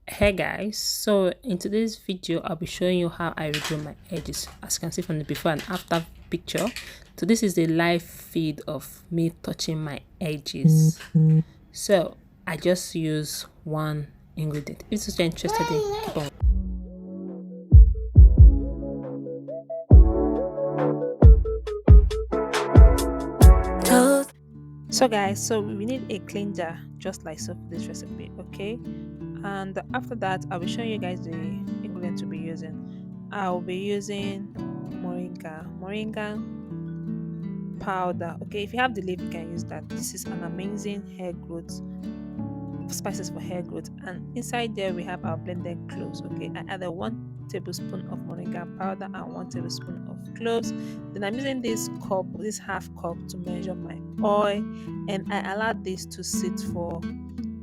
Hey guys, so in today's video I'll be showing you how I regrow my edges, as you can see from the before and after picture. So this is the live feed of me touching my edges. So I just use one ingredient. If you're interested in, keep on. So guys, so we need a cleanser just like so for this recipe, okay? And after that I'll be showing you guys the ingredient to be using. I'll be using moringa powder. Okay, if you have the leaf you can use that. This is an amazing hair growth spices for hair growth, and inside there we have our blended cloves. Okay, I added 1 tablespoon of moringa powder and 1 tablespoon of cloves. Then I'm using this half cup to measure my oil, and I allowed this to sit for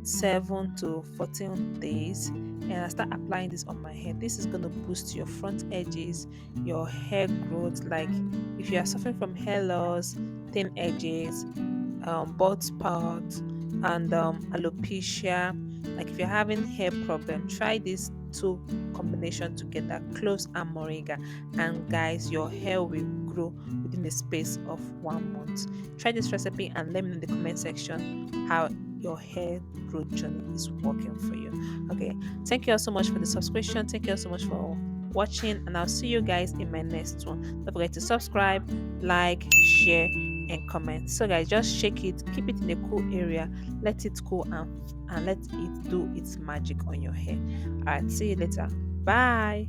7 to 14 days, and I start applying this on my hair. This is going to boost your front edges, your hair growth. Like if you are suffering from hair loss, thin edges, bald spot, and alopecia, like if you're having hair problem, try these two combination together, cloves and moringa, and guys, your hair will grow within the space of 1 month. Try this recipe and let me know in the comment section how your hair growth journey is working for you. Okay, thank you all so much for the subscription. Thank you all so much for watching, and I'll see you guys in my next one. Don't forget to subscribe, like, share, and comment. So guys, just shake it, keep it in a cool area, let it cool, and let it do its magic on your hair. All right, see you later. Bye.